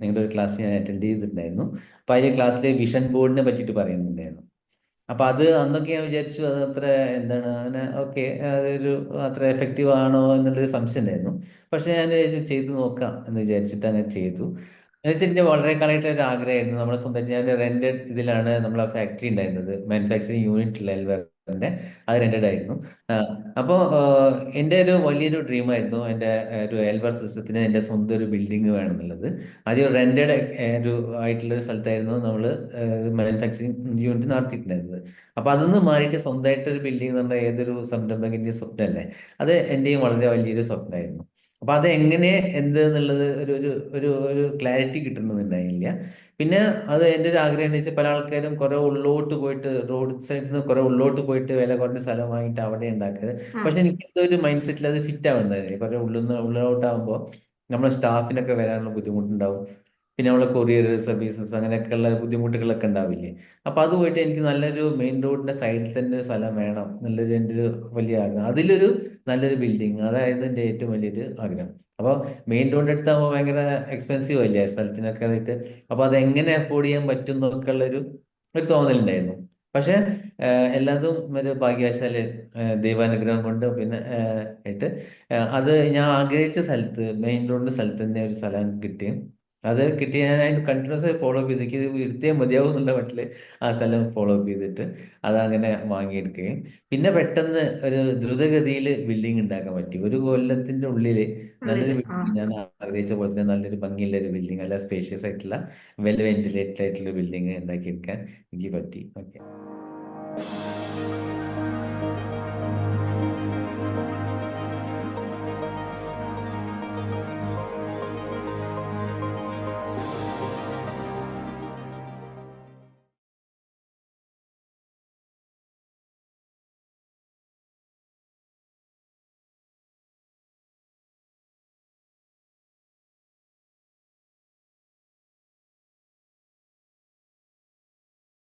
നിങ്ങളുടെ ഒരു ക്ലാസ് ഞാൻ അറ്റൻഡ് ചെയ്തിട്ടുണ്ടായിരുന്നു. അപ്പോൾ അതിൽ ക്ലാസ്സിലെ വിഷൻ ബോർഡിനെ പറ്റിയിട്ട് പറയുന്നുണ്ടായിരുന്നു. അപ്പൊ അത് അന്നൊക്കെ ഞാൻ വിചാരിച്ചു അത് അത്ര എന്താണ് അങ്ങനെ ഓക്കെ, അതൊരു അത്ര എഫക്റ്റീവ് ആണോ എന്നുള്ളൊരു സംശയം ഉണ്ടായിരുന്നു. പക്ഷെ ഞാൻ വിചാരിച്ചു ചെയ്തു നോക്കാം എന്ന് വിചാരിച്ചിട്ട് അങ്ങനെ ചെയ്തു. എന്ന് വെച്ചാൽ എൻ്റെ വളരെ കാലമായിട്ട് ഒരു ആഗ്രഹമായിരുന്നു നമ്മുടെ സ്വന്തമായിട്ട്. ഞാൻ റെന്റഡ് ഇതിലാണ് നമ്മളെ ഫാക്ടറി ഉണ്ടായിരുന്നത്, മാനുഫാക്ചറിങ് യൂണിറ്റ് എൽവറിന്റെ. അത് റെന്റഡ് ആയിരുന്നു. അപ്പോൾ എൻ്റെ ഒരു വലിയൊരു ഡ്രീമായിരുന്നു എൻ്റെ ഒരു എൽവർ സിസ്റ്റത്തിന് എൻ്റെ സ്വന്തം ഒരു ബിൽഡിംഗ് വേണം എന്നുള്ളത്. ആദ്യം റെന്റഡ് ഒരു ആയിട്ടുള്ള ഒരു സ്ഥലത്തായിരുന്നു നമ്മൾ മാനുഫാക്ചറിങ് യൂണിറ്റ് നടത്തിയിട്ടുണ്ടായിരുന്നത്. അപ്പൊ അതൊന്ന് മാറിയിട്ട് സ്വന്തമായിട്ട് ഒരു ബിൽഡിംഗ് എന്ന് പറഞ്ഞാൽ ഏതൊരു സംരംഭകന്റെ സ്വപ്നമല്ലേ. അത് എന്റെയും വളരെ വലിയൊരു സ്വപ്നമായിരുന്നു. അപ്പൊ അത് എങ്ങനെ എന്ത് എന്നുള്ളത് ഒരു ഒരു ഒരു ഒരു ക്ലാരിറ്റി കിട്ടുന്നുണ്ടായില്ല. പിന്നെ അത് എൻ്റെ ഒരു ആഗ്രഹം എന്ന് വെച്ചാൽ പല ആൾക്കാരും കുറെ ഉള്ളോട്ട് പോയിട്ട് റോഡ് സൈഡിൽ നിന്ന് കുറെ ഉള്ളോട്ട് പോയിട്ട് വില കുറഞ്ഞ സ്ഥലം വാങ്ങിയിട്ട് അവിടെ ഉണ്ടാക്കുന്നത്. ആ പക്ഷെ എനിക്ക് എന്തോ ഒരു മൈൻഡ് സെറ്റിൽ അത് ഫിറ്റ് ആവുന്നതല്ലേ. കുറെ ഉള്ളിലോട്ടാകുമ്പോൾ നമ്മുടെ സ്റ്റാഫിനൊക്കെ വരാനുള്ള ബുദ്ധിമുട്ടുണ്ടാവും. പിന്നെ നമ്മളെ കൊറിയർ സർവീസസ് അങ്ങനെയൊക്കെയുള്ള ബുദ്ധിമുട്ടുകളൊക്കെ ഉണ്ടാവില്ലേ. അപ്പൊ അത് പോയിട്ട് എനിക്ക് നല്ലൊരു മെയിൻ റോഡിന്റെ സൈഡിൽ തന്നെ ഒരു സ്ഥലം വേണം എന്നുള്ളൊരു എൻ്റെ ഒരു വലിയ ആഗ്രഹം. അതിലൊരു നല്ലൊരു ബിൽഡിംഗ്, അതായത് എൻ്റെ ഏറ്റവും വലിയൊരു ആഗ്രഹം. അപ്പോൾ മെയിൻ റോഡിന്റെ അടുത്താകുമ്പോൾ ഭയങ്കര എക്സ്പെൻസീവ് അല്ലേ സ്ഥലത്തിനൊക്കെ ആയിട്ട്. അപ്പൊ അത് എങ്ങനെ അഫോർഡ് ചെയ്യാൻ പറ്റും എന്നൊക്കെ ഉള്ളൊരു ഒരു തോന്നലുണ്ടായിരുന്നു. പക്ഷെ എല്ലാതും ഒരു ഭാഗ്യവശാല് ദൈവാനുഗ്രഹം കൊണ്ട് പിന്നെ ആയിട്ട് അത് ഞാൻ ആഗ്രഹിച്ച സ്ഥലത്ത്, മെയിൻ റോഡിന്റെ സ്ഥലത്ത് തന്നെ ഒരു സ്ഥലം കിട്ടി. അത് കിട്ടി ഞാൻ അതിന് കണ്ടിന്യൂസ് ആയി ഫോളോ അപ്പ് ചെയ്ത് എനിക്ക് ഇത് എടുത്തേ മതിയാവും എന്നുള്ള മട്ടില് ആ സ്ഥലം ഫോളോ അപ്പ് ചെയ്തിട്ട് അതങ്ങനെ വാങ്ങിയെടുക്കുകയും പിന്നെ പെട്ടെന്ന് ഒരു ദ്രുതഗതിയിൽ ബിൽഡിംഗ് ഉണ്ടാക്കാൻ പറ്റി. ഒരു കൊല്ലത്തിന്റെ ഉള്ളില് ഉള്ളില് നല്ലൊരു ആ ബിൽഡിംഗ്, ഞാൻ ആഗ്രഹിച്ച പോലെ തന്നെ നല്ലൊരു ഭംഗിയുള്ള ഒരു ബിൽഡിംഗ്, നല്ല സ്പേഷ്യസ് ആയിട്ടുള്ള വെൽ വെന്റിലേറ്റഡ് ആയിട്ടുള്ള ബിൽഡിംഗ് ഉണ്ടാക്കിയെടുക്കാൻ എനിക്ക് പറ്റി. ഓക്കെ.